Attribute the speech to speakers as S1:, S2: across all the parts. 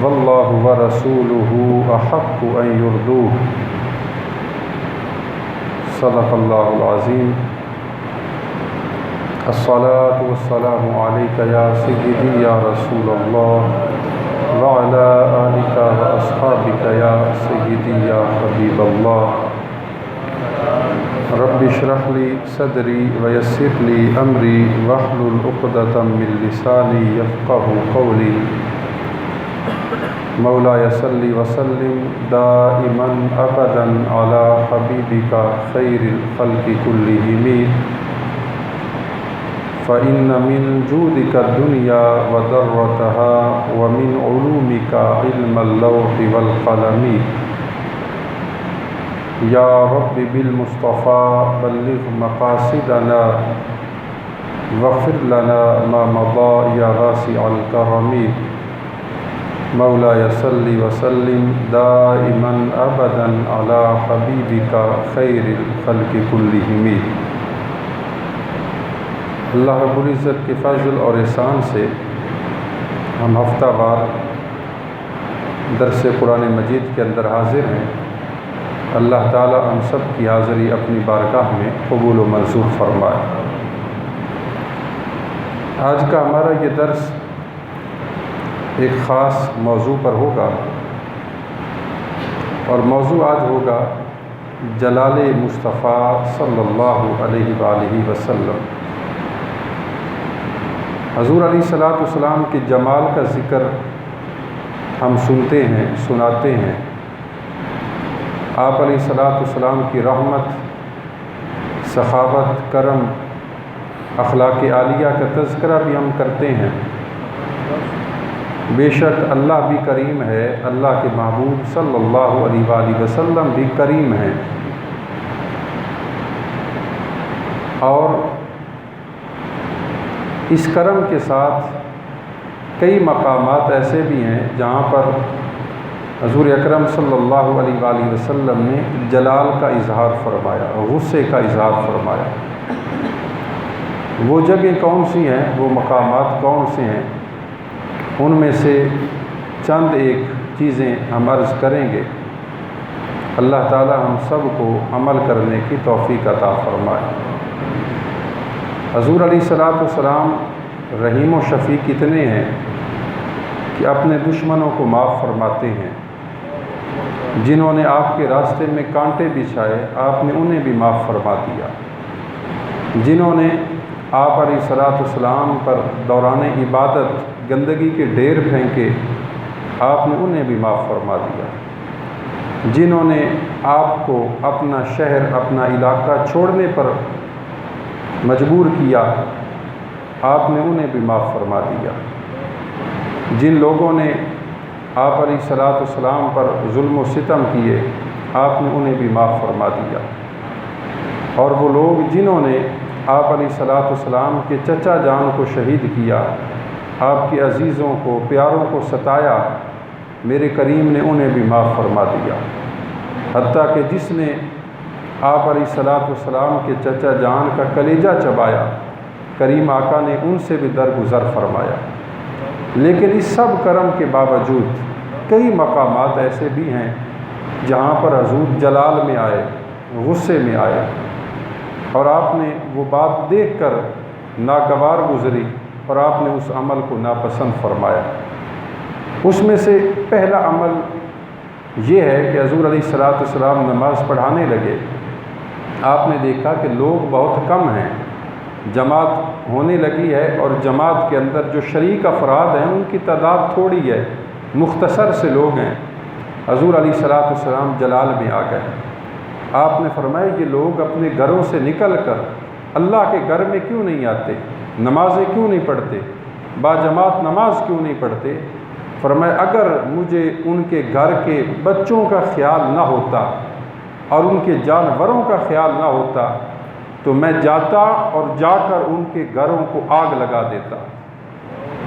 S1: واللہ ورسولہ احق ان یرضوہ۔ صدق اللہ العظیم۔ الصلاة والسلام علیک یا سیدی یا رسول اللہ وعلی آلک واصحابک یا سیدی یا حبیب اللہ۔ رب اشرح لی صدری ویسر لی امری واحلل عقدۃ من لسانی یفقہوا قولی۔ مولاي صل وسلم دائما ابدا على حبيبك خير الخلق كلهم، فإن من جودك الدنيا وضرتها ومن علومك علم اللوح والقلم۔ يا رب بالمصطفى بلغ مقاصدنا واغفر لنا ما مضى يا واسع الكرم۔ مولاي صل وسلم دائما ابدا على حبيبك خير الخلق كلهم۔ اللہ رب العزت کے فضل اور احسان سے ہم ہفتہ وار درس قرآن مجید کے اندر حاضر ہیں۔ اللہ تعالی ہم سب کی حاضری اپنی بارگاہ میں قبول و منظور فرمائے۔ آج کا ہمارا یہ درس ایک خاص موضوع پر ہوگا، اور موضوع آج ہوگا جلال مصطفیٰ صلی اللہ علیہ وآلہ وسلم۔ حضور علیہ الصلوۃ والسلام کے جمال کا ذکر ہم سنتے ہیں، سناتے ہیں۔ آپ علیہ الصلوۃ والسلام کی رحمت، سخاوت، کرم، اخلاق عالیہ کا تذکرہ بھی ہم کرتے ہیں۔ بے شک اللہ بھی کریم ہے، اللہ کے محبوب صلی اللہ علیہ وآلہ وسلم بھی کریم ہیں، اور اس کرم کے ساتھ کئی مقامات ایسے بھی ہیں جہاں پر حضور اکرم صلی اللہ علیہ وآلہ وسلم نے جلال کا اظہار فرمایا، غصے کا اظہار فرمایا۔ وہ جگہ کون سی ہیں، وہ مقامات کون سے ہیں، ان میں سے چند ایک چیزیں ہم عرض کریں گے۔ اللہ تعالی ہم سب کو عمل کرنے کی توفیق عطا فرمائے۔ حضور علیہ الصلوۃ والسلام رحیم و شفیق اتنے ہیں کہ اپنے دشمنوں کو معاف فرماتے ہیں۔ جنہوں نے آپ کے راستے میں کانٹے بچھائے، آپ نے انہیں بھی معاف فرما دیا۔ جنہوں نے آپ علیہ الصلوۃ والسلام پر دوران عبادت گندگی کے ڈھیر پھینکے، آپ نے انہیں بھی معاف فرما دیا۔ جنہوں نے آپ کو اپنا شہر، اپنا علاقہ چھوڑنے پر مجبور کیا، آپ نے انہیں بھی معاف فرما دیا۔ جن لوگوں نے آپ علیہ الصلوۃ والسلام پر ظلم و ستم کیے، آپ نے انہیں بھی معاف فرما دیا۔ اور وہ لوگ جنہوں نے آپ علیہ الصلوۃ والسلام کے چچا جان کو شہید کیا، آپ کے عزیزوں کو، پیاروں کو ستایا، میرے کریم نے انہیں بھی معاف فرما دیا۔ حتیٰ کہ جس نے آپ علیہ الصلوۃ والسلام کے چچا جان کا کلیجہ چبایا، کریم آقا نے ان سے بھی درگزر فرمایا۔ لیکن اس سب کرم کے باوجود کئی مقامات ایسے بھی ہیں جہاں پر حضور جلال میں آئے، غصے میں آئے، اور آپ نے وہ بات دیکھ کر ناگوار گزری، اور آپ نے اس عمل کو ناپسند فرمایا۔ اس میں سے پہلا عمل یہ ہے کہ حضور علیہ الصلوۃ والسلام نماز پڑھانے لگے۔ آپ نے دیکھا کہ لوگ بہت کم ہیں، جماعت ہونے لگی ہے، اور جماعت کے اندر جو شریک افراد ہیں ان کی تعداد تھوڑی ہے، مختصر سے لوگ ہیں۔ حضور علیہ الصلوۃ والسلام جلال میں آ گئے۔ آپ نے فرمایا یہ لوگ اپنے گھروں سے نکل کر اللہ کے گھر میں کیوں نہیں آتے، نمازیں کیوں نہیں پڑھتے، باجماعت نماز کیوں نہیں پڑھتے؟ فرمایا اگر مجھے ان کے گھر کے بچوں کا خیال نہ ہوتا اور ان کے جانوروں کا خیال نہ ہوتا تو میں جاتا اور جا کر ان کے گھروں کو آگ لگا دیتا۔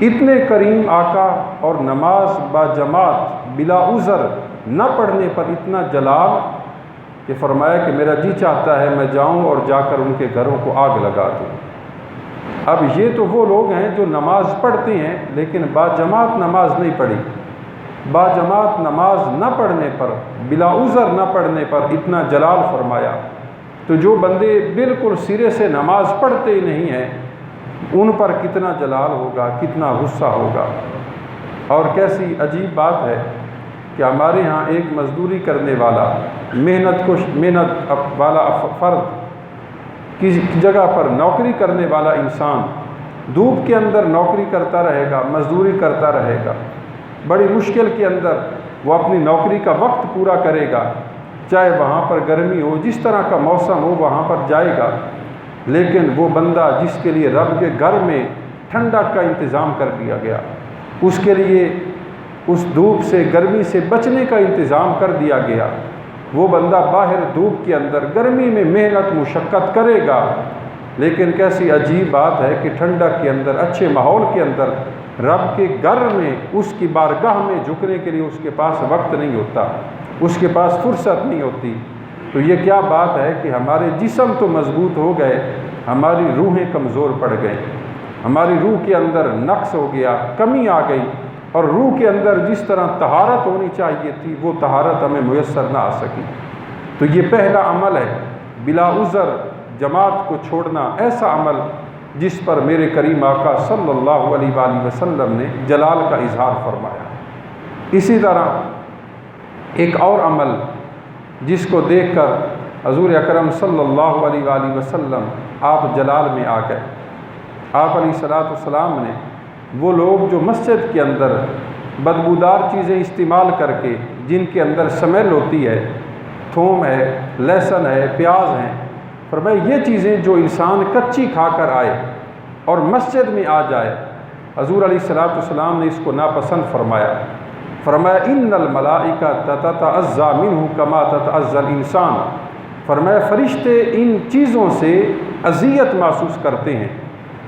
S1: اتنے کریم آقا، اور نماز باجماعت بلا عذر نہ پڑھنے پر اتنا جلال کہ فرمایا کہ میرا جی چاہتا ہے میں جاؤں اور جا کر ان کے گھروں کو آگ لگا دوں۔ اب یہ تو وہ لوگ ہیں جو نماز پڑھتے ہیں لیکن باجماعت نماز نہیں پڑھی۔ باجماعت نماز نہ پڑھنے پر، بلا عذر نہ پڑھنے پر اتنا جلال فرمایا، تو جو بندے بالکل سرے سے نماز پڑھتے ہی نہیں ہیں ان پر کتنا جلال ہوگا، کتنا غصہ ہوگا۔ اور کیسی عجیب بات ہے کہ ہمارے ہاں ایک مزدوری کرنے والا، محنت والا فرد، کسی جگہ پر نوکری کرنے والا انسان دھوپ کے اندر نوکری کرتا رہے گا، مزدوری کرتا رہے گا، بڑی مشکل کے اندر وہ اپنی نوکری کا وقت پورا کرے گا، چاہے وہاں پر گرمی ہو، جس طرح کا موسم ہو وہاں پر جائے گا۔ لیکن وہ بندہ جس کے لیے رب کے گھر میں ٹھنڈک کا انتظام کر دیا گیا، اس کے لیے اس دھوپ سے، گرمی سے بچنے کا انتظام کر دیا گیا، وہ بندہ باہر دھوپ کے اندر گرمی میں محنت مشقت کرے گا، لیکن کیسی عجیب بات ہے کہ ٹھنڈک کے اندر، اچھے ماحول کے اندر، رب کے گھر میں اس کی بارگاہ میں جھکنے کے لیے اس کے پاس وقت نہیں ہوتا، اس کے پاس فرصت نہیں ہوتی۔ تو یہ کیا بات ہے کہ ہمارے جسم تو مضبوط ہو گئے، ہماری روحیں کمزور پڑ گئیں، ہماری روح کے اندر نقص ہو گیا، کمی آ گئی، اور روح کے اندر جس طرح طہارت ہونی چاہیے تھی وہ طہارت ہمیں میسر نہ آ سکی۔ تو یہ پہلا عمل ہے، بلا عذر جماعت کو چھوڑنا، ایسا عمل جس پر میرے کریم آقا صلی اللہ علیہ وآلہ وسلم نے جلال کا اظہار فرمایا۔ اسی طرح ایک اور عمل جس کو دیکھ کر حضور اکرم صلی اللہ علیہ وآلہ وسلم آپ جلال میں آ گئے۔ آپ علیہ الصلوۃ والسلام نے وہ لوگ جو مسجد کے اندر بدبودار چیزیں استعمال کر کے، جن کے اندر سمیل ہوتی ہے، تھوم ہے، لہسن ہے، پیاز ہیں، فرمایا یہ چیزیں جو انسان کچی کھا کر آئے اور مسجد میں آ جائے، حضور علیہ الصلوۃ والسلام نے اس کو ناپسند فرمایا۔ فرمایا ان الملائکہ تتعزی منہ کما تتعزی الانسان، فرمایا فرشتے ان چیزوں سے اذیت محسوس کرتے ہیں،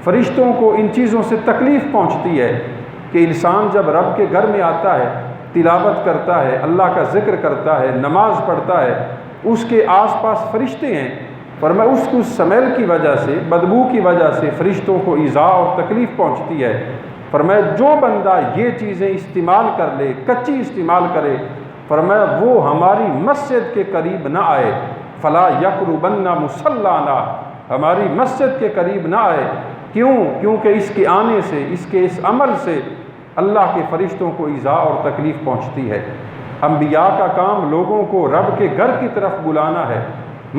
S1: فرشتوں کو ان چیزوں سے تکلیف پہنچتی ہے کہ انسان جب رب کے گھر میں آتا ہے، تلاوت کرتا ہے، اللہ کا ذکر کرتا ہے، نماز پڑھتا ہے، اس کے آس پاس فرشتے ہیں، فرمایا اس کو سمیل کی وجہ سے، بدبو کی وجہ سے فرشتوں کو ایذا اور تکلیف پہنچتی ہے۔ فرمایا جو بندہ یہ چیزیں استعمال کر لے، کچی استعمال کرے، فرمایا وہ ہماری مسجد کے قریب نہ آئے، فلا یقربن مصلانا، ہماری مسجد کے قریب نہ آئے۔ کیوں؟ کیونکہ اس کے آنے سے، اس کے اس عمل سے اللہ کے فرشتوں کو ایذا اور تکلیف پہنچتی ہے۔ انبیاء کا کام لوگوں کو رب کے گھر کی طرف بلانا ہے،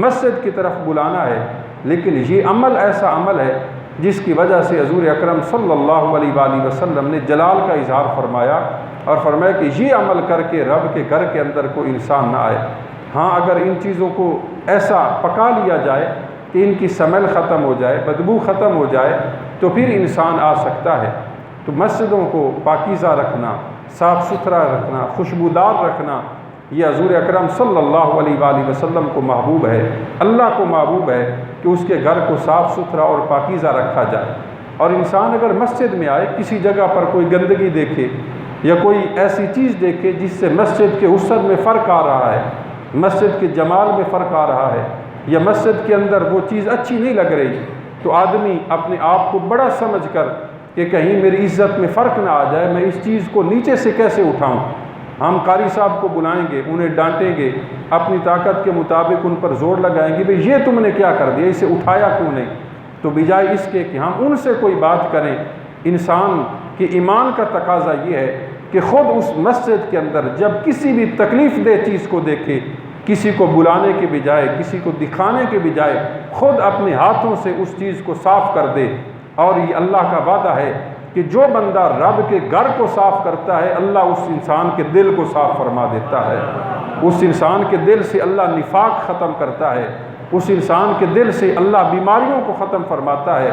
S1: مسجد کی طرف بلانا ہے، لیکن یہ عمل ایسا عمل ہے جس کی وجہ سے حضور اکرم صلی اللہ علیہ وآلہ وسلم نے جلال کا اظہار فرمایا اور فرمایا کہ یہ عمل کر کے رب کے گھر کے اندر کوئی انسان نہ آئے۔ ہاں اگر ان چیزوں کو ایسا پکا لیا جائے کہ ان کی سمیل ختم ہو جائے، بدبو ختم ہو جائے، تو پھر انسان آ سکتا ہے۔ تو مسجدوں کو پاکیزہ رکھنا، صاف ستھرا رکھنا، خوشبودار رکھنا، یہ حضور اکرم صلی اللہ علیہ وآلہ وسلم کو محبوب ہے، اللہ کو محبوب ہے کہ اس کے گھر کو صاف ستھرا اور پاکیزہ رکھا جائے۔ اور انسان اگر مسجد میں آئے، کسی جگہ پر کوئی گندگی دیکھے یا کوئی ایسی چیز دیکھے جس سے مسجد کے وسعت میں فرق آ رہا ہے، مسجد کے جمال میں فرق آ رہا ہے، یا مسجد کے اندر وہ چیز اچھی نہیں لگ رہی، تو آدمی اپنے آپ کو بڑا سمجھ کر کہ کہیں میری عزت میں فرق نہ آ جائے، میں اس چیز کو نیچے سے کیسے اٹھاؤں، ہم قاری صاحب کو بلائیں گے، انہیں ڈانٹیں گے، اپنی طاقت کے مطابق ان پر زور لگائیں گے، بھئی یہ تم نے کیا کر دیا، اسے اٹھایا کیوں نہیں؟ تو بجائے اس کے کہ ہم ان سے کوئی بات کریں، انسان کے ایمان کا تقاضا یہ ہے کہ خود اس مسجد کے اندر جب کسی بھی تکلیف دہ چیز کو دیکھے، کسی کو بلانے کے بجائے، کسی کو دکھانے کے بجائے خود اپنے ہاتھوں سے اس چیز کو صاف کر دے۔ اور یہ اللہ کا وعدہ ہے کہ جو بندہ رب کے گھر کو صاف کرتا ہے، اللہ اس انسان کے دل کو صاف فرما دیتا ہے، اس انسان کے دل سے اللہ نفاق ختم کرتا ہے، اس انسان کے دل سے اللہ بیماریوں کو ختم فرماتا ہے۔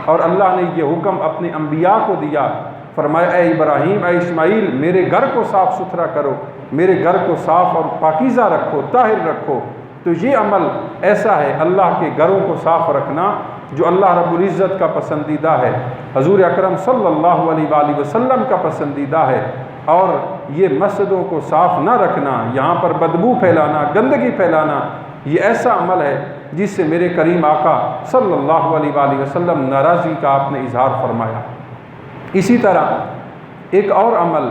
S1: اور اللہ نے یہ حکم اپنے انبیاء کو دیا، فرمایا اے ابراہیم، اے اسماعیل، میرے گھر کو صاف ستھرا کرو، میرے گھر کو صاف اور پاکیزہ رکھو، طاہر رکھو۔ تو یہ عمل ایسا ہے، اللہ کے گھروں کو صاف رکھنا، جو اللہ رب العزت کا پسندیدہ ہے، حضور اکرم صلی اللہ علیہ وآلہ وسلم کا پسندیدہ ہے۔ اور یہ مسجدوں کو صاف نہ رکھنا، یہاں پر بدبو پھیلانا، گندگی پھیلانا، یہ ایسا عمل ہے جس سے میرے کریم آقا صلی اللہ علیہ وآلہ وسلم ناراضی کا آپ نے اظہار فرمایا۔ اسی طرح ایک اور عمل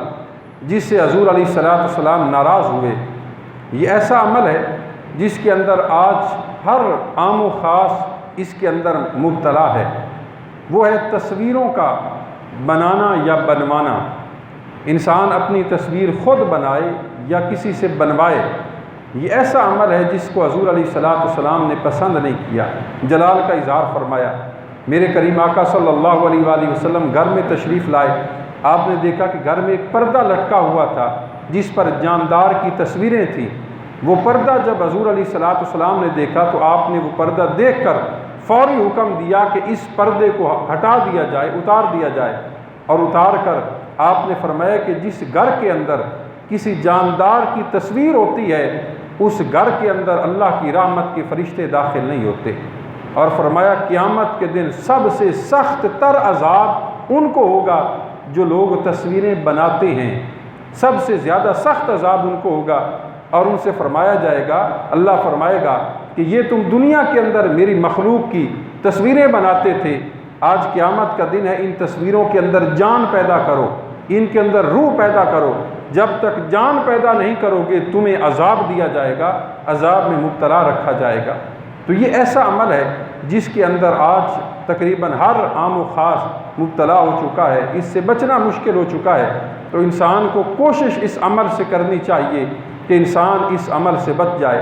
S1: جس سے حضور علیہ الصلوۃ والسلام ناراض ہوئے، یہ ایسا عمل ہے جس کے اندر آج ہر عام و خاص اس کے اندر مبتلا ہے، وہ ہے تصویروں کا بنانا یا بنوانا۔ انسان اپنی تصویر خود بنائے یا کسی سے بنوائے، یہ ایسا عمل ہے جس کو حضور علیہ الصلوۃ والسلام نے پسند نہیں کیا، جلال کا اظہار فرمایا۔ میرے کریم آقا صلی اللہ علیہ وآلہ وسلم گھر میں تشریف لائے، آپ نے دیکھا کہ گھر میں ایک پردہ لٹکا ہوا تھا جس پر جاندار کی تصویریں تھیں۔ وہ پردہ جب حضور علیہ الصلوۃ والسلام نے دیکھا تو آپ نے وہ پردہ دیکھ کر فوری حکم دیا کہ اس پردے کو ہٹا دیا جائے، اتار دیا جائے، اور اتار کر آپ نے فرمایا کہ جس گھر کے اندر کسی جاندار کی تصویر ہوتی ہے اس گھر کے اندر اللہ کی رحمت کے فرشتے داخل نہیں ہوتے، اور فرمایا قیامت کے دن سب سے سخت تر عذاب ان کو ہوگا جو لوگ تصویریں بناتے ہیں، سب سے زیادہ سخت عذاب ان کو ہوگا۔ اور ان سے فرمایا جائے گا، اللہ فرمائے گا کہ یہ تم دنیا کے اندر میری مخلوق کی تصویریں بناتے تھے، آج قیامت کا دن ہے، ان تصویروں کے اندر جان پیدا کرو، ان کے اندر روح پیدا کرو، جب تک جان پیدا نہیں کرو گے تمہیں عذاب دیا جائے گا، عذاب میں مبتلا رکھا جائے گا۔ تو یہ ایسا عمل ہے جس کے اندر آج تقریباً ہر عام و خاص مبتلا ہو چکا ہے، اس سے بچنا مشکل ہو چکا ہے۔ تو انسان کو کوشش اس عمل سے کرنی چاہیے کہ انسان اس عمل سے بچ جائے۔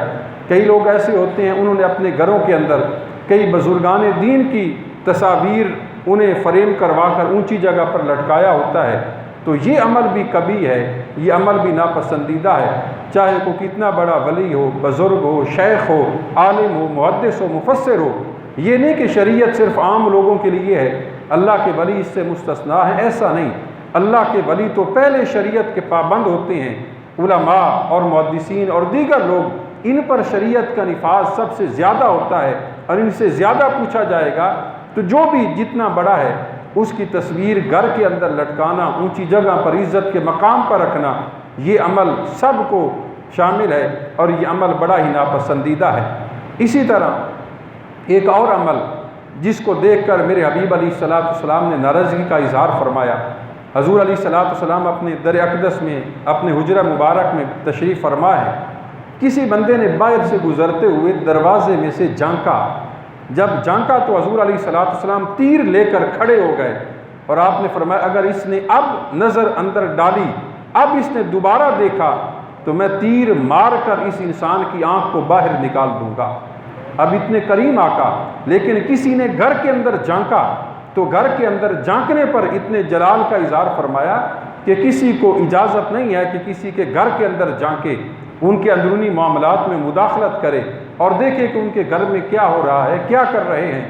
S1: کئی لوگ ایسے ہوتے ہیں انہوں نے اپنے گھروں کے اندر کئی بزرگان دین کی تصاویر انہیں فریم کروا کر اونچی جگہ پر لٹکایا ہوتا ہے، تو یہ عمل بھی کبھی ہے، یہ عمل بھی ناپسندیدہ ہے، چاہے کوئی کتنا بڑا ولی ہو، بزرگ ہو، شیخ ہو، عالم ہو، محدث ہو، مفسر ہو۔ یہ نہیں کہ شریعت صرف عام لوگوں کے لیے ہے، اللہ کے ولی اس سے مستثنا ہے، ایسا نہیں۔ اللہ کے ولی تو پہلے شریعت کے پابند ہوتے ہیں، علماء اور محدثین اور دیگر لوگ، ان پر شریعت کا نفاذ سب سے زیادہ ہوتا ہے، اور ان سے زیادہ پوچھا جائے گا تو جو بھی جتنا بڑا ہے اس کی تصویر گھر کے اندر لٹکانا، اونچی جگہ پر عزت کے مقام پر رکھنا، یہ عمل سب کو شامل ہے اور یہ عمل بڑا ہی ناپسندیدہ ہے۔ اسی طرح ایک اور عمل جس کو دیکھ کر میرے حبیب علیہ الصلوۃ والسلام نے ناراضگی کا اظہار فرمایا۔ حضور علیہ الصلوۃ والسلام اپنے در اقدس میں، اپنے حجرہ مبارک میں تشریف فرما ہے، کسی بندے نے باہر سے گزرتے ہوئے دروازے میں سے جھانکا، جب جھانکا تو حضور علیہ الصلوۃ والسلام تیر لے کر کھڑے ہو گئے، اور آپ نے فرمایا اگر اس نے اب نظر اندر ڈالی، اب اس نے دوبارہ دیکھا تو میں تیر مار کر اس انسان کی آنکھ کو باہر نکال دوں گا۔ اب اتنے کریم آقا، لیکن کسی نے گھر کے اندر جھانکا تو گھر کے اندر جھانکنے پر اتنے جلال کا اظہار فرمایا کہ کسی کو اجازت نہیں ہے کہ کسی کے گھر کے اندر جھانکے، ان کے اندرونی معاملات میں مداخلت کرے اور دیکھے کہ ان کے گھر میں کیا ہو رہا ہے، کیا کر رہے ہیں۔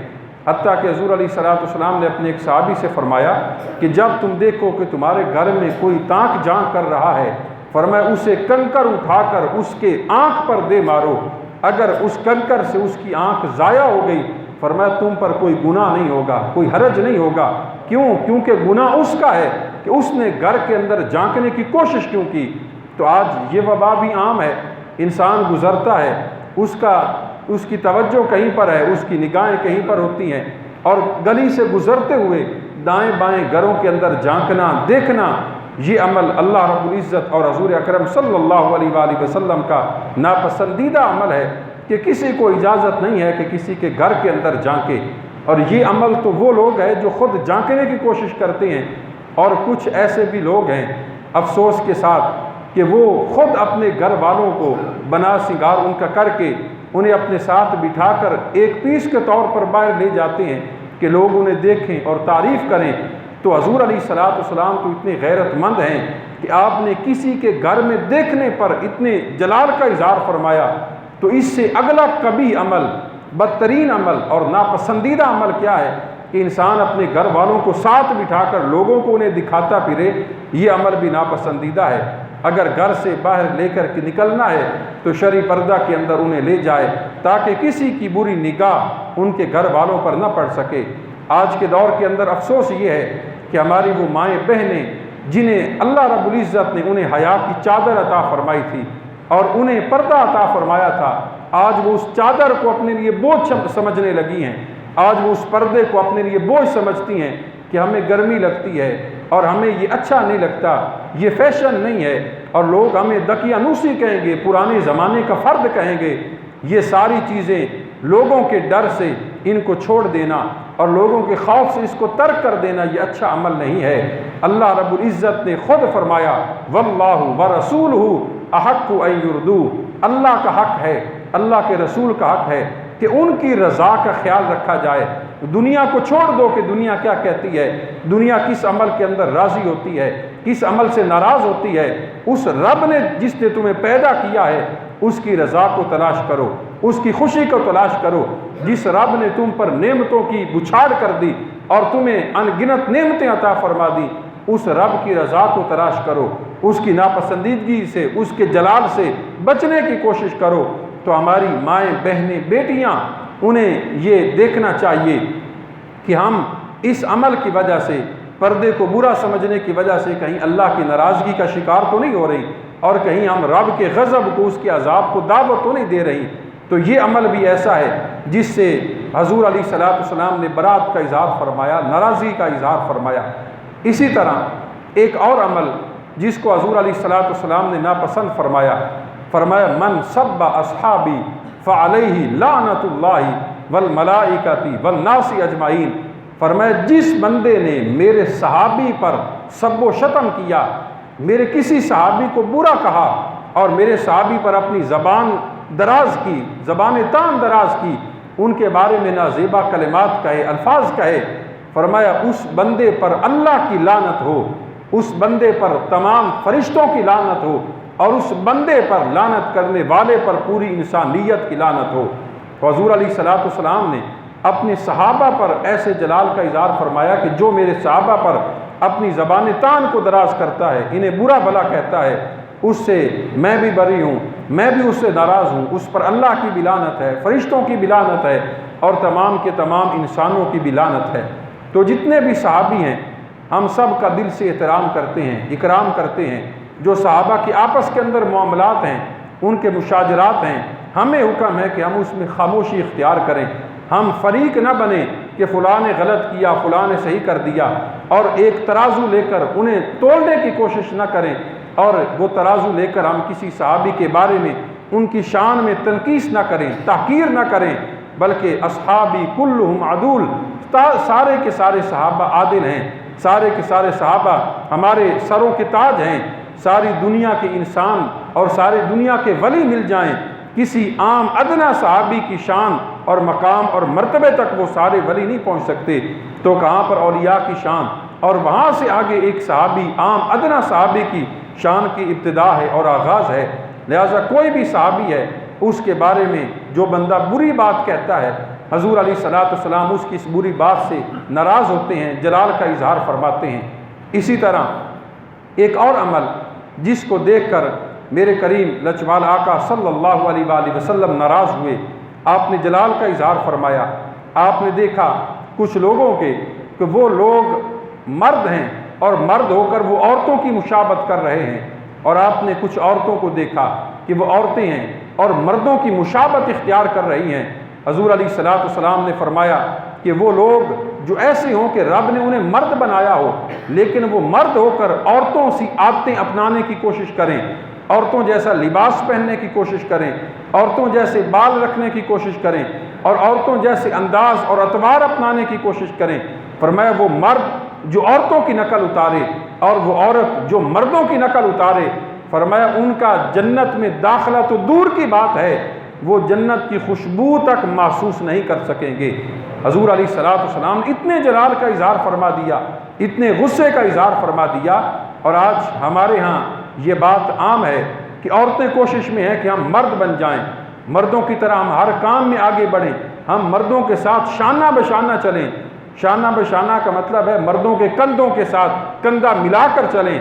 S1: حتیٰ کہ حضور علیہ الصلوۃ والسلام نے اپنے ایک صحابی سے فرمایا کہ جب تم دیکھو کہ تمہارے گھر میں کوئی تانک جھانک کر رہا ہے، فرمایا اسے کنکر اٹھا کر اس کے آنکھ پر دے مارو، اگر اس کنکر سے اس کی آنکھ ضائع ہو گئی، فرمایا تم پر کوئی گناہ نہیں ہوگا، کوئی حرج نہیں ہوگا۔ کیوں؟ کیونکہ گناہ اس کا ہے کہ اس نے گھر کے اندر جھانکنے کی کوشش کیوں کی۔ تو آج یہ وبا بھی عام ہے، انسان گزرتا ہے، اس کی توجہ کہیں پر ہے، اس کی نگاہیں کہیں پر ہوتی ہیں، اور گلی سے گزرتے ہوئے دائیں بائیں گھروں کے اندر جھانکنا، دیکھنا، یہ عمل اللہ رب العزت اور حضور اکرم صلی اللہ علیہ وآلہ وسلم کا ناپسندیدہ عمل ہے کہ کسی کو اجازت نہیں ہے کہ کسی کے گھر کے اندر جھانکے۔ اور یہ عمل تو وہ لوگ ہیں جو خود جھانکنے کی کوشش کرتے ہیں، اور کچھ ایسے بھی لوگ ہیں افسوس کے ساتھ کہ وہ خود اپنے گھر والوں کو بنا سنگار ان کا کر کے انہیں اپنے ساتھ بٹھا کر ایک پیس کے طور پر باہر لے جاتے ہیں کہ لوگ انہیں دیکھیں اور تعریف کریں۔ تو حضور علیہ الصلوۃ والسلام تو اتنے غیرت مند ہیں کہ آپ نے کسی کے گھر میں دیکھنے پر اتنے جلال کا اظہار فرمایا، تو اس سے اگلا کبھی عمل، بدترین عمل اور ناپسندیدہ عمل کیا ہے کہ انسان اپنے گھر والوں کو ساتھ بٹھا کر لوگوں کو انہیں دکھاتا پھرے، یہ عمل بھی ناپسندیدہ ہے۔ اگر گھر سے باہر لے کر کے نکلنا ہے تو شرعی پردہ کے اندر انہیں لے جائے تاکہ کسی کی بری نگاہ ان کے گھر والوں پر نہ پڑ سکے۔ آج کے دور کے اندر افسوس یہ ہے کہ ہماری وہ مائیں بہنیں جنہیں اللہ رب العزت نے انہیں حیا کی چادر عطا فرمائی تھی اور انہیں پردہ عطا فرمایا تھا، آج وہ اس چادر کو اپنے لیے بوجھ سمجھنے لگی ہیں، آج وہ اس پردے کو اپنے لیے بوجھ سمجھتی ہیں کہ ہمیں گرمی لگتی ہے، اور ہمیں یہ اچھا نہیں لگتا، یہ فیشن نہیں ہے، اور لوگ ہمیں دقیانوسی کہیں گے، پرانے زمانے کا فرد کہیں گے، یہ ساری چیزیں لوگوں کے ڈر سے ان کو چھوڑ دینا اور لوگوں کے خوف سے اس کو ترک کر دینا یہ اچھا عمل نہیں ہے۔ اللہ رب العزت نے خود فرمایا واللہ ورسولہ احق ان یرضوہ، اللہ کا حق ہے، اللہ کے رسول کا حق ہے کہ ان کی رضا کا خیال رکھا جائے۔ دنیا کو چھوڑ دو کہ دنیا کیا کہتی ہے، دنیا کس عمل کے اندر راضی ہوتی ہے، کس عمل سے ناراض ہوتی ہے۔ اس رب نے جس نے تمہیں پیدا کیا ہے اس کی رضا کو تلاش کرو، اس کی خوشی کو تلاش کرو۔ جس رب نے تم پر نعمتوں کی بچھاڑ کر دی اور تمہیں ان گنت نعمتیں عطا فرما دی، اس رب کی رضا کو تلاش کرو، اس کی ناپسندیدگی سے، اس کے جلال سے بچنے کی کوشش کرو۔ تو ہماری مائیں، بہنیں، بیٹیاں، انہیں یہ دیکھنا چاہیے کہ ہم اس عمل کی وجہ سے، پردے کو برا سمجھنے کی وجہ سے کہیں اللہ کی ناراضگی کا شکار تو نہیں ہو رہی، اور کہیں ہم رب کے غضب کو، اس کے عذاب کو دعوت تو نہیں دے رہی۔ تو یہ عمل بھی ایسا ہے جس سے حضور علیہ الصلوۃ والسلام نے برات کا اظہار فرمایا، ناراضگی کا اظہار فرمایا۔ اسی طرح ایک اور عمل جس کو حضور علیہ الصلوۃ والسلام نے ناپسند فرمایا، فرمایا من سب اصحابی فعلیہ لعنت اللہ والملائکۃ والناس اجمعین، فرمایا جس بندے نے میرے صحابی پر سب و شتم کیا، میرے کسی صحابی کو برا کہا اور میرے صحابی پر اپنی زبان دراز کی، زبان تان دراز کی، ان کے بارے میں نازیبا کلمات کہے، الفاظ کہے، فرمایا اس بندے پر اللہ کی لعنت ہو، اس بندے پر تمام فرشتوں کی لعنت ہو، اور اس بندے پر لعنت کرنے والے پر پوری انسانیت کی لعنت ہو۔ تو حضور علیہ الصلوۃ والسلام نے اپنے صحابہ پر ایسے جلال کا اظہار فرمایا کہ جو میرے صحابہ پر اپنی زبان تان کو دراز کرتا ہے، انہیں برا بھلا کہتا ہے، اس سے میں بھی بری ہوں، میں بھی اس سے ناراض ہوں، اس پر اللہ کی بھی لعنت ہے، فرشتوں کی بھی لعنت ہے، اور تمام کے تمام انسانوں کی بھی لعنت ہے۔ تو جتنے بھی صحابی ہیں ہم سب کا دل سے احترام کرتے ہیں، اکرام کرتے ہیں۔ جو صحابہ کے آپس کے اندر معاملات ہیں، ان کے مشاجرات ہیں، ہمیں حکم ہے کہ ہم اس میں خاموشی اختیار کریں، ہم فریق نہ بنیں کہ فلاں نے غلط کیا، فلاں نے صحیح کر دیا، اور ایک ترازو لے کر انہیں تولنے کی کوشش نہ کریں، اور وہ ترازو لے کر ہم کسی صحابی کے بارے میں ان کی شان میں تنقیص نہ کریں، تحقیر نہ کریں، بلکہ اصحابی کلہم عدول، سارے کے سارے صحابہ عادل ہیں، سارے کے سارے صحابہ ہمارے سروں کے تاج ہیں۔ ساری دنیا کے انسان اور ساری دنیا کے ولی مل جائیں، کسی عام ادنا صحابی کی شان اور مقام اور مرتبے تک وہ سارے ولی نہیں پہنچ سکتے، تو کہاں پر اولیاء کی شان، اور وہاں سے آگے ایک صحابی، عام ادنا صحابی کی شان کی ابتدا ہے اور آغاز ہے۔ لہٰذا کوئی بھی صحابی ہے، اس کے بارے میں جو بندہ بری بات کہتا ہے، حضور علیہ الصلوۃ والسلام اس کی اس بری بات سے ناراض ہوتے ہیں، جلال کا اظہار فرماتے ہیں۔ اسی طرح ایک اور عمل جس کو دیکھ کر میرے کریم لچوال آقا صلی اللہ علیہ وآلہ وسلم ناراض ہوئے، آپ نے جلال کا اظہار فرمایا۔ آپ نے دیکھا کچھ لوگوں کے کہ وہ لوگ مرد ہیں اور مرد ہو کر وہ عورتوں کی مشابہت کر رہے ہیں، اور آپ نے کچھ عورتوں کو دیکھا کہ وہ عورتیں ہیں اور مردوں کی مشابہت اختیار کر رہی ہیں۔ حضور علیہ الصلوۃ والسلام نے فرمایا کہ وہ لوگ جو ایسے ہوں کہ رب نے انہیں مرد بنایا ہو، لیکن وہ مرد ہو کر عورتوں سی عادتیں اپنانے کی کوشش کریں، عورتوں جیسا لباس پہننے کی کوشش کریں، عورتوں جیسے بال رکھنے کی کوشش کریں، اور عورتوں جیسے انداز اور اطوار اپنانے کی کوشش کریں۔ فرمایا وہ مرد جو عورتوں کی نقل اتارے اور وہ عورت جو مردوں کی نقل اتارے، فرمایا ان کا جنت میں داخلہ تو دور کی بات ہے، وہ جنت کی خوشبو تک محسوس نہیں کر سکیں گے۔ حضور علیہ الصلوۃ والسلام نے اتنے جلال کا اظہار فرما دیا، اتنے غصے کا اظہار فرما دیا، اور آج ہمارے ہاں یہ بات عام ہے کہ عورتیں کوشش میں ہیں کہ ہم مرد بن جائیں، مردوں کی طرح ہم ہر کام میں آگے بڑھیں، ہم مردوں کے ساتھ شانہ بشانہ چلیں۔ شانہ بشانہ کا مطلب ہے مردوں کے کندھوں کے ساتھ کندھا ملا کر چلیں۔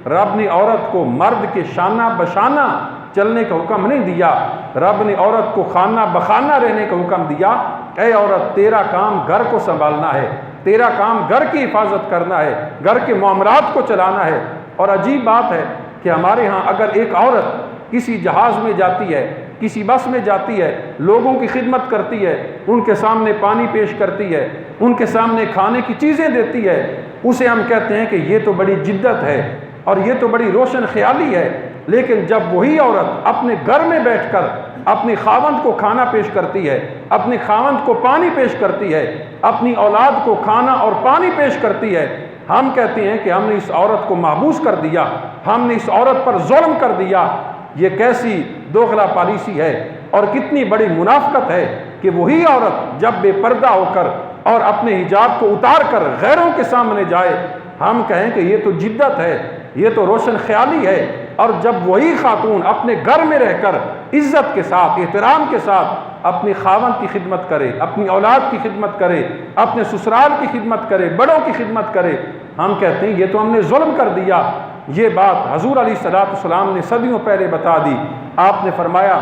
S1: رب نے عورت کو مرد کے شانہ بشانہ چلنے کا حکم نہیں دیا، رب نے عورت کو خانہ بخانہ رہنے کا حکم دیا۔ اے عورت، تیرا کام گھر کو سنبھالنا ہے، تیرا کام گھر کی حفاظت کرنا ہے، گھر کے معاملات کو چلانا ہے۔ اور عجیب بات ہے کہ ہمارے ہاں اگر ایک عورت کسی جہاز میں جاتی ہے، کسی بس میں جاتی ہے، لوگوں کی خدمت کرتی ہے، ان کے سامنے پانی پیش کرتی ہے، ان کے سامنے کھانے کی چیزیں دیتی ہے، اسے ہم کہتے ہیں کہ یہ تو بڑی جدت ہے اور یہ تو بڑی روشن خیالی ہے۔ لیکن جب وہی عورت اپنے گھر میں بیٹھ کر اپنی خاوند کو کھانا پیش کرتی ہے، اپنی خاوند کو پانی پیش کرتی ہے، اپنی اولاد کو کھانا اور پانی پیش کرتی ہے، ہم کہتے ہیں کہ ہم نے اس عورت کو محبوس کر دیا، ہم نے اس عورت پر ظلم کر دیا۔ یہ کیسی دوغلا پالیسی ہے اور کتنی بڑی منافقت ہے کہ وہی عورت جب بے پردہ ہو کر اور اپنے حجاب کو اتار کر غیروں کے سامنے جائے، ہم کہیں کہ یہ تو جدت ہے، یہ تو روشن خیالی ہے۔ اور جب وہی خاتون اپنے گھر میں رہ کر عزت کے ساتھ، احترام کے ساتھ اپنی خاوند کی خدمت کرے، اپنی اولاد کی خدمت کرے، اپنے سسرال کی خدمت کرے، بڑوں کی خدمت کرے، ہم کہتے ہیں یہ تو ہم نے ظلم کر دیا۔ یہ بات حضور علیہ السلام نے صدیوں پہلے بتا دی۔ آپ نے فرمایا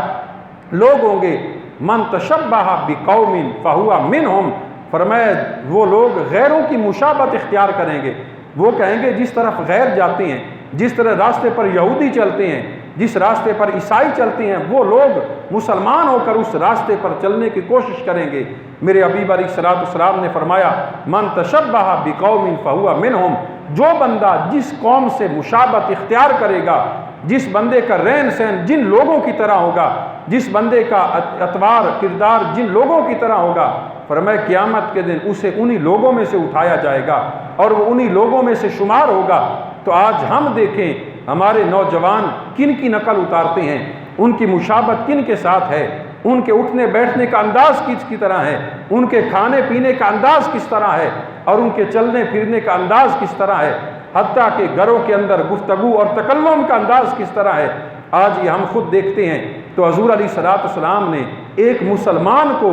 S1: لوگ ہوں گے من تشبہ بقوم فہو منہم، فرمایا وہ لوگ غیروں کی مشابہت اختیار کریں گے۔ وہ کہیں گے جس طرف غیر جاتے ہیں، جس طرح راستے پر یہودی چلتے ہیں، جس راستے پر عیسائی چلتے ہیں، وہ لوگ مسلمان ہو کر اس راستے پر چلنے کی کوشش کریں گے۔ میرے حبیب علیہ السلام نے فرمایا من تشبہ بقوم فہو منہم، جو بندہ جس قوم سے مشابہت اختیار کرے گا، جس بندے کا رہن سہن جن لوگوں کی طرح ہوگا، جس بندے کا اطوار کردار جن لوگوں کی طرح ہوگا، فرمایا قیامت کے دن اسے انہی لوگوں میں سے اٹھایا جائے گا اور وہ انہی لوگوں میں سے شمار ہوگا۔ تو آج ہم دیکھیں ہمارے نوجوان کن کی نقل اتارتے ہیں، ان کی مشابہت کن کے ساتھ ہے، ان کے اٹھنے بیٹھنے کا انداز کس کی طرح ہے، ان کے کھانے پینے کا انداز کس طرح ہے، اور ان کے چلنے پھرنے کا انداز کس طرح ہے، حتیٰ کہ گھروں کے اندر گفتگو اور تکلم کا انداز کس طرح ہے۔ آج یہ ہم خود دیکھتے ہیں۔ تو حضور علیہ السلام نے ایک مسلمان کو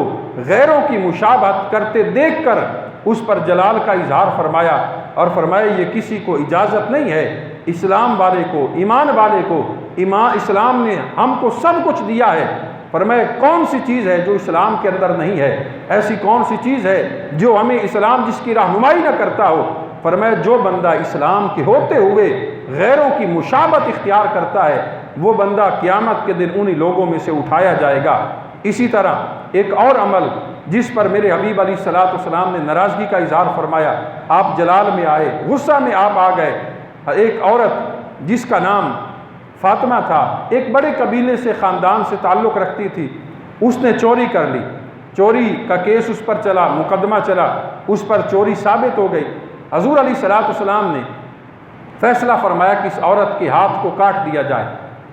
S1: غیروں کی مشابہت کرتے دیکھ کر اس پر جلال کا اظہار فرمایا اور فرمایا یہ کسی کو اجازت نہیں ہے۔ اسلام والے کو، ایمان والے کو، اسلام نے ہم کو سب کچھ دیا ہے۔ فرمایا کون سی چیز ہے جو اسلام کے اندر نہیں ہے؟ ایسی کون سی چیز ہے جو ہمیں اسلام جس کی رہنمائی نہ کرتا ہو؟ فرمایا جو بندہ اسلام کے ہوتے ہوئے غیروں کی مشابہت اختیار کرتا ہے، وہ بندہ قیامت کے دن انہی لوگوں میں سے اٹھایا جائے گا۔ اسی طرح ایک اور عمل جس پر میرے حبیب علیہ السلام نے ناراضگی کا اظہار فرمایا، آپ جلال میں آئے، غصہ میں آپ آ گئے۔ ایک عورت جس کا نام فاطمہ تھا، ایک بڑے قبیلے سے، خاندان سے تعلق رکھتی تھی، اس نے چوری کر لی، چوری کا کیس اس پر چلا، مقدمہ چلا، اس پر چوری ثابت ہو گئی۔ حضور علیہ السلام نے فیصلہ فرمایا کہ اس عورت کے ہاتھ کو کاٹ دیا جائے،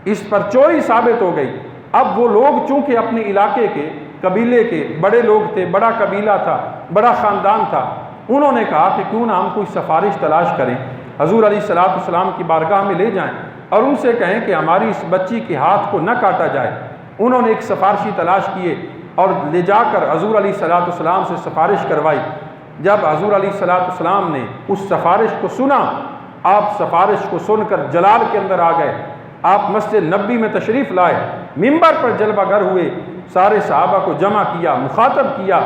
S1: اس پر چوری ثابت ہو گئی۔ اب وہ لوگ چونکہ اپنے علاقے کے، قبیلے کے بڑے لوگ تھے، بڑا قبیلہ تھا، بڑا خاندان تھا، انہوں نے کہا کہ کیوں نہ ہم کوئی سفارش تلاش کریں، حضور علیہ السلام کی بارگاہ میں لے جائیں اور ان سے کہیں کہ ہماری اس بچی کے ہاتھ کو نہ کاٹا جائے۔ انہوں نے ایک سفارشی تلاش کیے اور لے جا کر حضور علیہ السلام سے سفارش کروائی۔ جب حضور علیہ السلام نے اس سفارش کو سنا، آپ سفارش کو سن کر جلال کے اندر آ گئے، آپ مسجد نبی میں تشریف لائے، منبر پر جلوہ گر ہوئے، سارے صحابہ کو جمع کیا، مخاطب کیا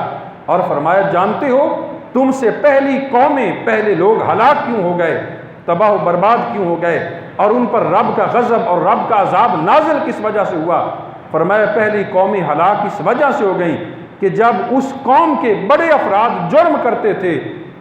S1: اور فرمایا جانتے ہو تم سے پہلی قومیں، پہلے لوگ ہلاک کیوں ہو گئے، تباہ و برباد کیوں ہو گئے، اور ان پر رب کا غضب اور رب کا عذاب نازل کس وجہ سے ہوا؟ فرمایا پہلی قومیں ہلاک اس وجہ سے ہو گئیں کہ جب اس قوم کے بڑے افراد جرم کرتے تھے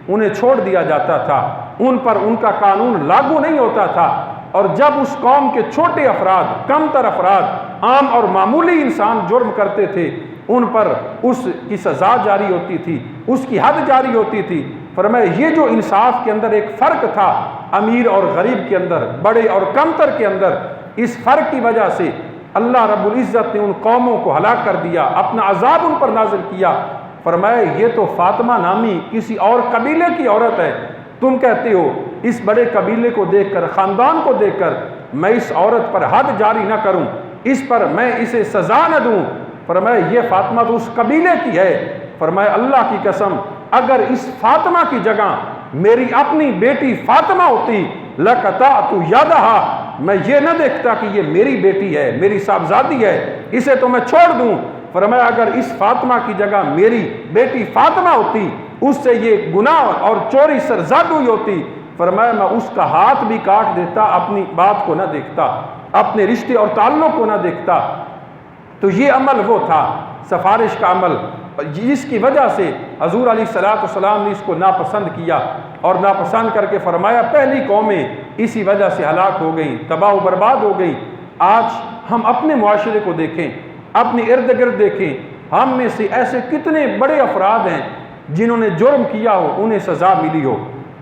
S1: انہیں چھوڑ دیا جاتا تھا، ان پر ان کا قانون لاگو نہیں ہوتا تھا، اور جب اس قوم کے چھوٹے افراد، کم تر افراد، عام اور معمولی انسان جرم کرتے تھے، ان پر اس کی سزا جاری ہوتی تھی، اس کی حد جاری ہوتی تھی۔ فرمایا یہ جو انصاف کے اندر ایک فرق تھا، امیر اور غریب کے اندر، بڑے اور کم تر کے اندر، اس فرق کی وجہ سے اللہ رب العزت نے ان قوموں کو ہلاک کر دیا، اپنا عذاب ان پر نازل کیا۔ فرمایا یہ تو فاطمہ نامی کسی اور قبیلے کی عورت ہے، تم کہتے ہو اس بڑے قبیلے کو دیکھ کر، خاندان کو دیکھ کر میں اس عورت پر حد جاری نہ کروں، اس پر میں اسے سزا نہ دوں۔ فرمایا یہ فاطمہ تو اس قبیلے کی ہے۔ فرمایا اللہ کی قسم اگر اس فاطمہ کی جگہ میری اپنی بیٹی فاطمہ ہوتی لقطعت یدہا، میں یہ نہ دیکھتا کہ یہ میری بیٹی ہے، میری صاحبزادی ہے، اسے تو میں چھوڑ دوں۔ فرمایا اگر اس فاطمہ کی جگہ میری بیٹی فاطمہ ہوتی، اس سے یہ گناہ اور چوری سرزاد ہوئی ہوتی، فرمایا میں اس کا ہاتھ بھی کاٹ دیتا، اپنی بات کو نہ دیکھتا، اپنے رشتے اور تعلق کو نہ دیکھتا۔ تو یہ عمل وہ تھا، سفارش کا عمل۔ جس کی وجہ سے حضور علیہ السلام نے اس کو ناپسند کیا اور ناپسند کر کے فرمایا پہلی قومیں اسی وجہ سے ہلاک ہو گئیں، تباہ و برباد ہو گئیں۔ آج ہم اپنے معاشرے کو دیکھیں، اپنے ارد گرد دیکھیں، ہم میں سے ایسے کتنے بڑے افراد ہیں جنہوں نے جرم کیا ہو انہیں سزا ملی ہو،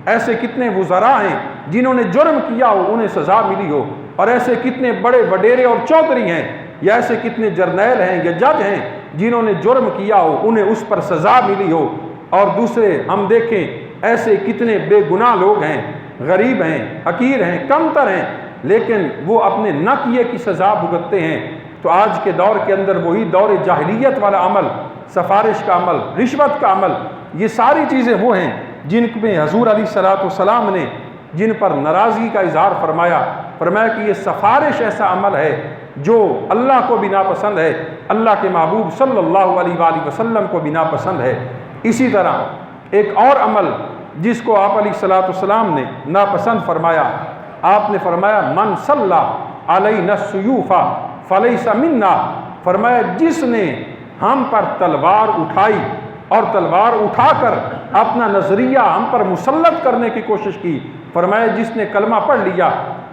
S1: ایسے کتنے وزراء ہیں جنہوں نے جرم کیا ہو انہیں سزا ملی ہو، اور ایسے کتنے بڑے وڈیرے اور چودھری ہیں یا ایسے کتنے جرنیل ہیں یا جج ہیں جنہوں نے جرم کیا ہو انہیں اس پر سزا ملی ہو۔ اور دوسرے ہم دیکھیں ایسے کتنے بے گناہ لوگ ہیں، غریب ہیں، حقیر ہیں، کمتر ہیں، لیکن وہ اپنے نہ کیے کی سزا بھگتتے ہیں۔ تو آج کے دور کے اندر وہی دور جاہلیت والا عمل، سفارش کا عمل، رشوت کا عمل، یہ ساری چیزیں وہ ہیں جن میں حضور علیہ السلام نے جن پر ناراضگی کا اظہار فرمایا کہ یہ سفارش ایسا عمل ہے جو اللہ کو بھی ناپسند ہے، اللہ کے محبوب صلی اللہ علیہ وآلہ وسلم کو بھی ناپسند ہے۔ اسی طرح ایک اور عمل جس کو آپ علیہ السلام نے ناپسند فرمایا، آپ نے فرمایا من صلی علینا السیوف فلیس منا، فرمایا جس نے ہم پر تلوار اٹھائی اور تلوار اٹھا کر اپنا نظریہ ہم پر مسلط کرنے کی کوشش کی، فرمایا جس نے کلمہ پڑھ لیا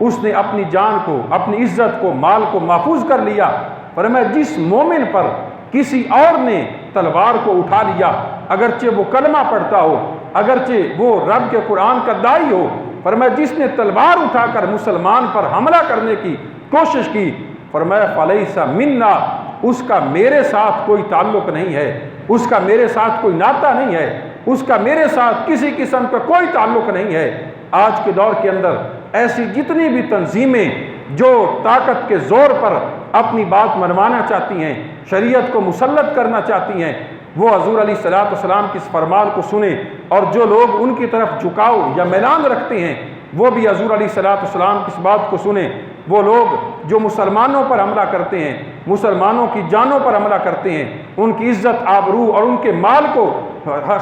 S1: اس نے اپنی جان کو، اپنی عزت کو، مال کو محفوظ کر لیا۔ فرمایا جس مومن پر کسی اور نے تلوار کو اٹھا لیا، اگرچہ وہ کلمہ پڑھتا ہو، اگرچہ وہ رب کے قرآن کا داعی ہو، فرمایا جس نے تلوار اٹھا کر مسلمان پر حملہ کرنے کی کوشش کی، فرمایا فلیس منا، اس کا میرے ساتھ کوئی تعلق نہیں ہے، اس کا میرے ساتھ کوئی ناطہ نہیں ہے، اس کا میرے ساتھ کسی قسم کا کوئی تعلق نہیں ہے۔ آج کے دور کے اندر ایسی جتنی بھی تنظیمیں جو طاقت کے زور پر اپنی بات منوانا چاہتی ہیں، شریعت کو مسلط کرنا چاہتی ہیں، وہ حضور علیہ السلام کی اس فرمان کو سنیں، اور جو لوگ ان کی طرف جھکاؤ یا میلان رکھتے ہیں وہ بھی حضور علیہ السلام کی اس بات کو سنیں۔ وہ لوگ جو مسلمانوں پر حملہ کرتے ہیں، مسلمانوں کی جانوں پر حملہ کرتے ہیں، ان کی عزت آبرو اور ان کے مال کو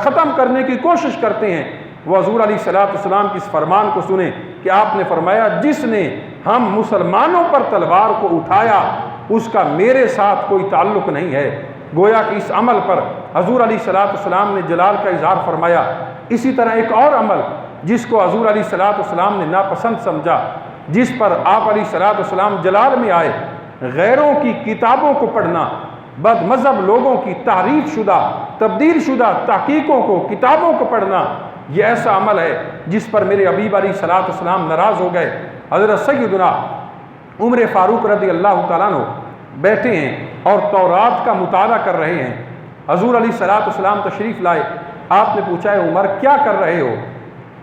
S1: ختم کرنے کی کوشش کرتے ہیں، وہ حضور علیہ السلام کی اس فرمان کو سنیں کہ آپ نے فرمایا جس نے ہم مسلمانوں پر تلوار کو اٹھایا اس کا میرے ساتھ کوئی تعلق نہیں ہے۔ گویا کہ اس عمل پر حضور علیہ السلام نے جلال کا اظہار فرمایا۔ اسی طرح ایک اور عمل جس کو حضور علیہ السلام نے ناپسند سمجھا، جس پر آپ علیہ السلام جلال میں آئے، غیروں کی کتابوں کو پڑھنا، بد مذہب لوگوں کی تحریف شدہ، تبدیل شدہ تحقیقوں کو، کتابوں کو پڑھنا، یہ ایسا عمل ہے جس پر میرے حبیب علیہ السلام ناراض ہو گئے۔ حضرت سیدنا عمر فاروق رضی اللہ تعالیٰ عنہ بیٹھے ہیں اور تورات کا مطالعہ کر رہے ہیں۔ حضور علیہ السلام تشریف لائے، آپ نے پوچھا ہے عمر کیا کر رہے ہو؟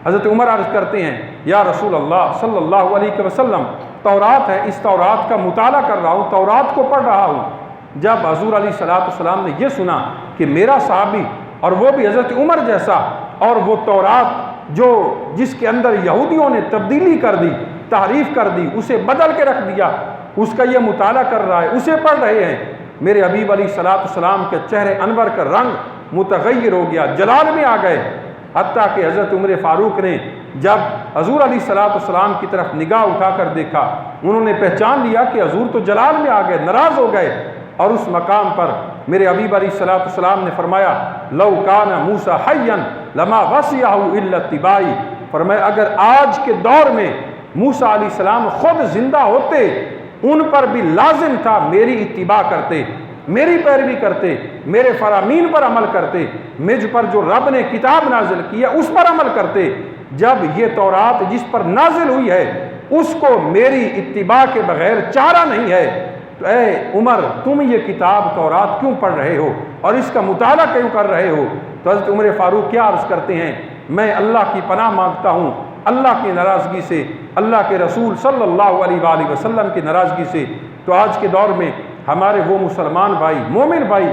S1: حضرت عمر عرض کرتے ہیں یا رسول اللہ صلی اللہ علیہ وسلم تورات ہے، اس تورات کا مطالعہ کر رہا ہوں، تورات کو پڑھ رہا ہوں۔ جب حضور علیہ السلام نے یہ سنا کہ میرا صحابی اور وہ بھی حضرت عمر جیسا، اور وہ تورات جس کے اندر یہودیوں نے تبدیلی کر دی، تحریف کر دی، اسے بدل کے رکھ دیا، اس کا یہ مطالعہ کر رہا ہے، اسے پڑھ رہے ہیں، میرے حبیب علیہ السلام کے چہرے انور کا رنگ متغیر ہو گیا، جلال میں آ گئے، حتیٰ کہ حضرت عمر فاروق نے جب حضور علیہ السلام کی طرف نگاہ اٹھا کر دیکھا، انہوں نے پہچان لیا کہ حضور تو جلال میں آ گئے، ناراض ہو گئے، اور اس مقام پر میرے حبیب علیہ السلام نے فرمایا لو کان موسیٰ حیا لما وسعہ الا اتباعی، فرمایا اگر آج کے دور میں موسیٰ علیہ السلام خود زندہ ہوتے ان پر بھی لازم تھا میری اتباع کرتے، میری پیروی کرتے، میرے فرامین پر عمل کرتے، مجھ پر جو رب نے کتاب نازل کی ہے اس پر عمل کرتے۔ جب یہ تورات جس پر نازل ہوئی ہے اس کو میری اتباع کے بغیر چارہ نہیں ہے، تو اے عمر تم یہ کتاب تورات کیوں پڑھ رہے ہو اور اس کا مطالعہ کیوں کر رہے ہو؟ تو حضرت عمر فاروق کیا عرض کرتے ہیں، میں اللہ کی پناہ مانگتا ہوں اللہ کی ناراضگی سے، اللہ کے رسول صلی اللہ علیہ وآلہ وسلم کی ناراضگی سے۔ تو آج کے دور میں ہمارے وہ مسلمان بھائی، مومن بھائی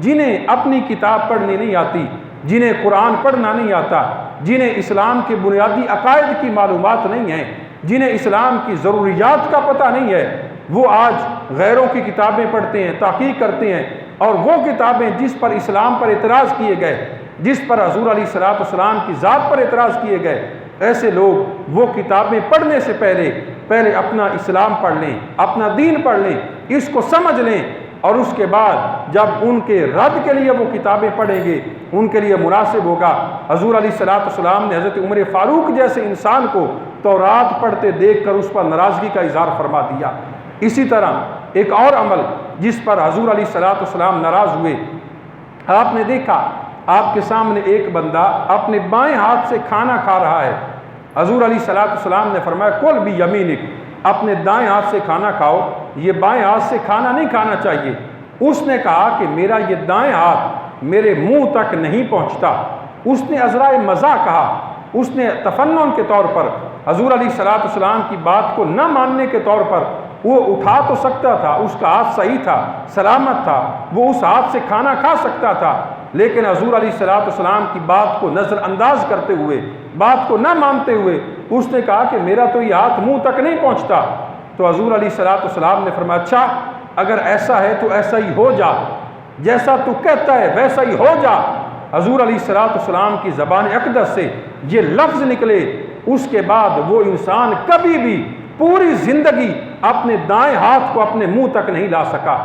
S1: جنہیں اپنی کتاب پڑھنی نہیں آتی، جنہیں قرآن پڑھنا نہیں آتا، جنہیں اسلام کے بنیادی عقائد کی معلومات نہیں ہیں، جنہیں اسلام کی ضروریات کا پتہ نہیں ہے، وہ آج غیروں کی کتابیں پڑھتے ہیں، تحقیق کرتے ہیں، اور وہ کتابیں جس پر اسلام پر اعتراض کیے گئے، جس پر حضور علیہ السلام کی ذات پر اعتراض کیے گئے، ایسے لوگ وہ کتابیں پڑھنے سے پہلے اپنا اسلام پڑھ لیں، اپنا دین پڑھ لیں، اس کو سمجھ لیں، اور اس کے بعد جب ان کے رد کے لیے وہ کتابیں پڑھیں گے ان کے لیے مناسب ہوگا۔ حضور علیہ السلام نے حضرت عمر فاروق جیسے انسان کو تورات پڑھتے دیکھ کر اس پر ناراضگی کا اظہار فرما دیا۔ اسی طرح ایک اور عمل جس پر حضور علیہ السلام ناراض ہوئے، آپ نے دیکھا آپ کے سامنے ایک بندہ اپنے بائیں ہاتھ سے کھانا کھا رہا ہے۔ حضور علیہ السلام نے فرمایا کل بھی یمینک، اپنے دائیں ہاتھ سے کھانا کھاؤ، یہ بائیں ہاتھ سے کھانا نہیں کھانا چاہیے۔ اس نے کہا کہ میرا یہ دائیں ہاتھ میرے منہ تک نہیں پہنچتا۔ اس نے عذرائے مزاح کہا، اس نے تفنن کے طور پر حضور علیہ السلام کی بات کو نہ ماننے کے طور پر وہ اٹھا تو سکتا تھا، اس کا ہاتھ صحیح تھا، سلامت تھا، وہ اس ہاتھ سے کھانا کھا سکتا تھا، لیکن حضور علیہ السلام کی بات کو نظر انداز کرتے ہوئے، بات کو نہ مانتے ہوئے اس نے کہا کہ میرا تو یہ ہاتھ منہ تک نہیں پہنچتا۔ تو حضور علیہ السلام نے فرمایا اچھا اگر ایسا ہے تو ایسا ہی ہو جا، جیسا تو کہتا ہے ویسا ہی ہو جا۔ حضور علیہ السلام کی زبان اقدس سے یہ لفظ نکلے، اس کے بعد وہ انسان کبھی بھی پوری زندگی اپنے دائیں ہاتھ کو اپنے منہ تک نہیں لا سکا۔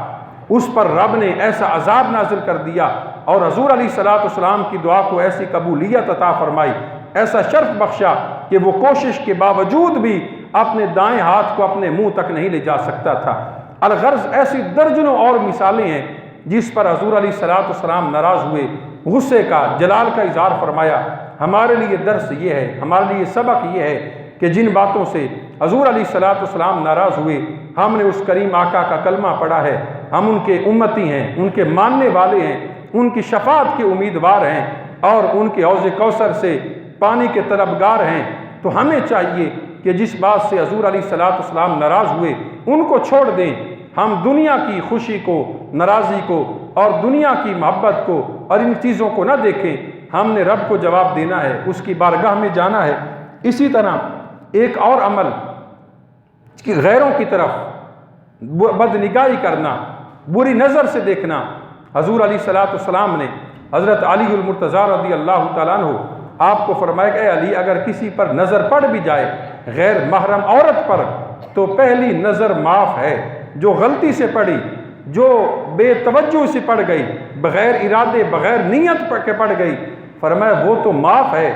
S1: اس پر رب نے ایسا عذاب نازل کر دیا اور حضور علیہ السلام کی دعا کو ایسی قبولیت عطا فرمائی، ایسا شرف بخشا کہ وہ کوشش کے باوجود بھی اپنے دائیں ہاتھ کو اپنے منہ تک نہیں لے جا سکتا تھا۔ الغرض ایسی درجنوں اور مثالیں ہیں جس پر حضور علیہ السلام ناراض ہوئے، غصے کا، جلال کا اظہار فرمایا۔ ہمارے لیے درس یہ ہے، ہمارے لیے سبق یہ ہے کہ جن باتوں سے حضور علیہ السلام ناراض ہوئے، ہم نے اس کریم آقا کا کلمہ پڑھا ہے، ہم ان کے امتی ہیں، ان کے ماننے والے ہیں، ان کی شفاعت کے امیدوار ہیں اور ان کے حوض کوثر سے پانی کے طلبگار ہیں۔ تو ہمیں چاہیے کہ جس بات سے حضور علیہ السلام ناراض ہوئے ان کو چھوڑ دیں، ہم دنیا کی خوشی کو، ناراضی کو اور دنیا کی محبت کو اور ان چیزوں کو نہ دیکھیں، ہم نے رب کو جواب دینا ہے، اس کی بارگاہ میں جانا ہے۔ اسی طرح ایک اور عمل کہ غیروں کی طرف بدنگاہی کرنا، بری نظر سے دیکھنا۔ حضور علیہ السلام نے حضرت علی المرتضیٰ رضی اللہ تعالیٰ عنہ آپ کو فرمایا کہ اے علی اگر کسی پر نظر پڑ بھی جائے غیر محرم عورت پر تو پہلی نظر معاف ہے، جو غلطی سے پڑی، جو بے توجہ سے پڑ گئی، بغیر ارادے بغیر نیت کے پڑ گئی، فرمایا وہ تو معاف ہے،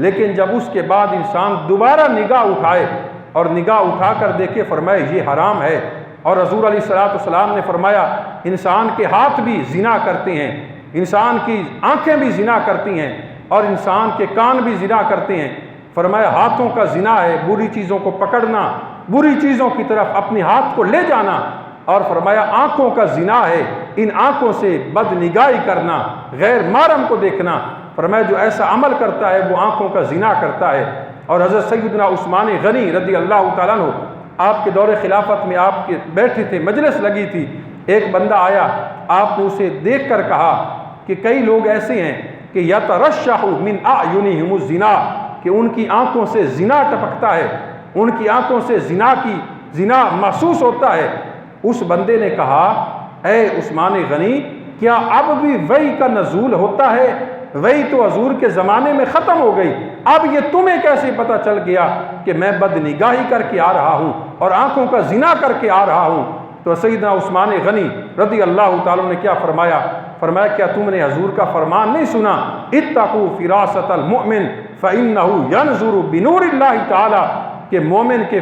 S1: لیکن جب اس کے بعد انسان دوبارہ نگاہ اٹھائے اور نگاہ اٹھا کر دیکھے، فرمایا یہ حرام ہے۔ اور حضور علیہ السلام نے فرمایا انسان کے ہاتھ بھی زنا کرتے ہیں، انسان کی آنکھیں بھی زنا کرتی ہیں اور انسان کے کان بھی زنا کرتے ہیں۔ فرمایا ہاتھوں کا زنا ہے بری چیزوں کو پکڑنا، بری چیزوں کی طرف اپنے ہاتھ کو لے جانا، اور فرمایا آنکھوں کا زنا ہے ان آنکھوں سے بد نگاہی کرنا، غیر محرم کو دیکھنا۔ فرمایا جو ایسا عمل کرتا ہے وہ آنکھوں کا زنا کرتا ہے۔ اور حضرت سیدنا عثمان غنی رضی اللہ تعالیٰ عنہ آپ کے دور خلافت میں آپ کے بیٹھے تھے، مجلس لگی تھی، ایک بندہ آیا، آپ نے اسے دیکھ کر کہا کہ کئی لوگ ایسے ہیں کہ یترشح من اعینہم الزنا، کہ ان کی آنکھوں سے زنا ٹپکتا ہے، ان کی آنکھوں سے زنا محسوس ہوتا ہے۔ اس بندے نے کہا اے عثمان غنی کیا اب بھی وحی کا نزول ہوتا ہے؟ وحی تو حضور کے زمانے میں ختم ہو گئی، اب یہ تمہیں کیسے پتہ چل گیا کہ میں بد نگاہی کر کے آ رہا ہوں اور آنکھوں کا زنا کر کے آ رہا ہوں؟ تو سیدنا عثمان غنی رضی اللہ تعالیٰ نے کیا فرمایا؟ فرمایا کیا تم نے حضور کا فرمان نہیں سنا؟ اتقوا فراست المؤمن فإنه ينظر بنور اللہ تعالیٰ، کہ مومن کے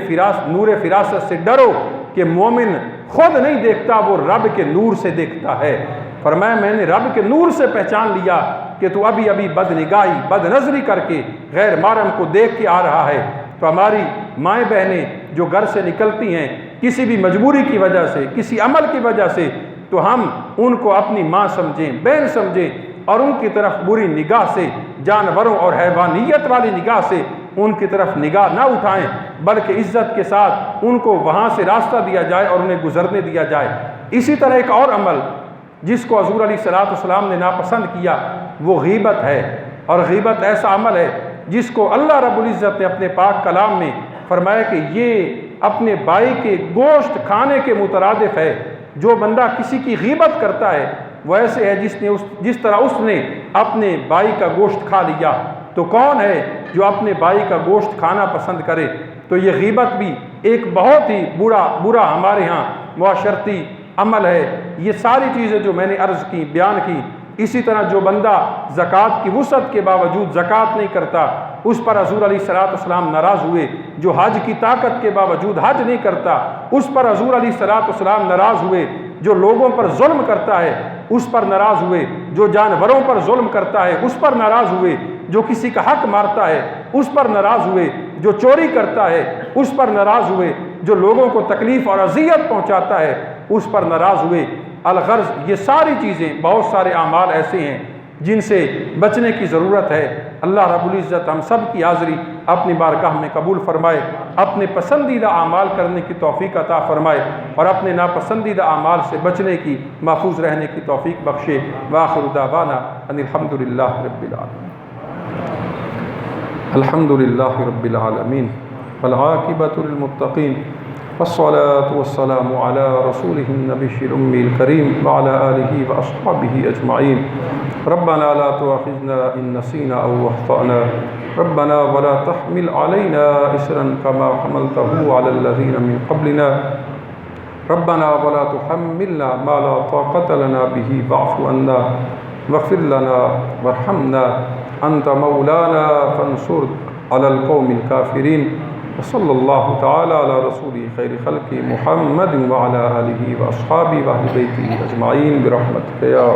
S1: نور فراست سے ڈرو کہ مومن خود نہیں دیکھتا، وہ رب کے نور سے دیکھتا ہے۔ فرمایا میں نے رب کے نور سے پہچان لیا کہ تو ابھی بد نگاہی بد نظری کر کے غیر محرم کو دیکھ کے آ رہا ہے۔ تو ہماری مائیں بہنیں جو گھر سے نکلتی ہیں کسی بھی مجبوری کی وجہ سے، کسی عمل کی وجہ سے، تو ہم ان کو اپنی ماں سمجھیں، بہن سمجھیں اور ان کی طرف بری نگاہ سے، جانوروں اور حیوانیت والی نگاہ سے ان کی طرف نگاہ نہ اٹھائیں، بلکہ عزت کے ساتھ ان کو وہاں سے راستہ دیا جائے اور انہیں گزرنے دیا جائے۔ اسی طرح ایک اور عمل جس کو حضور علیہ السلام نے ناپسند کیا وہ غیبت ہے، اور غیبت ایسا عمل ہے جس کو اللہ رب العزت نے اپنے پاک کلام میں فرمایا کہ یہ اپنے بھائی کے گوشت کھانے کے مترادف ہے۔ جو بندہ کسی کی غیبت کرتا ہے وہ ایسے ہے جس طرح اس نے اپنے بھائی کا گوشت کھا لیا۔ تو کون ہے جو اپنے بھائی کا گوشت کھانا پسند کرے؟ تو یہ غیبت بھی ایک بہت ہی برا ہمارے ہاں معاشرتی عمل ہے، یہ ساری چیزیں جو میں نے عرض کی، بیان کی. اسی طرح جو بندہ زکوٰۃ کی وسعت کے باوجود زکوٰۃ نہیں کرتا اس پر حضور علیہ السلام ناراض ہوئے. جو حج کی طاقت کے باوجود حج نہیں کرتا اس پر حضور علیہ السلام ناراض ہوئے. جو لوگوں پر ظلم کرتا ہے اس پر ناراض ہوئے. جو جانوروں پر ظلم کرتا ہے اس پر ناراض ہوئے. جو کسی کا حق مارتا ہے اس پر ناراض ہوئے. جو چوری کرتا ہے اس پر ناراض ہوئے. جو لوگوں کو تکلیف اور اذیت پہنچاتا ہے اس پر ناراض ہوئے. الغرض یہ ساری چیزیں، بہت سارے اعمال ایسے ہیں جن سے بچنے کی ضرورت ہے. اللہ رب العزت ہم سب کی حاضری اپنی بارگاہ میں قبول فرمائے، اپنے پسندیدہ اعمال کرنے کی توفیق عطا فرمائے اور اپنے ناپسندیدہ اعمال سے بچنے کی، محفوظ رہنے کی توفیق بخشے. وآخر دعوانا ان الحمد للہ رب العالمین. الحمد للہ رب العالمین والعاقبۃ للمتقین والصلاة والسلام على رسوله النبي الأمي الكريم وعلى آله وأصحابه أجمعين. ربنا لا تؤاخذنا إن نسينا أو أخطأنا ربنا ولا تحمل علينا إصرا كما حملته على الذين من قبلنا ربنا ولا تحملنا ما لا طاقة لنا به واعف عنا واغفر لنا وارحمنا أنت مولانا فانصرنا على القوم الكافرين. وصلی اللہ تعالی علی رسول خیر خلق محمد وعلی آلہ واصحابہ واہل بیتہ اجمعین برحمتک یا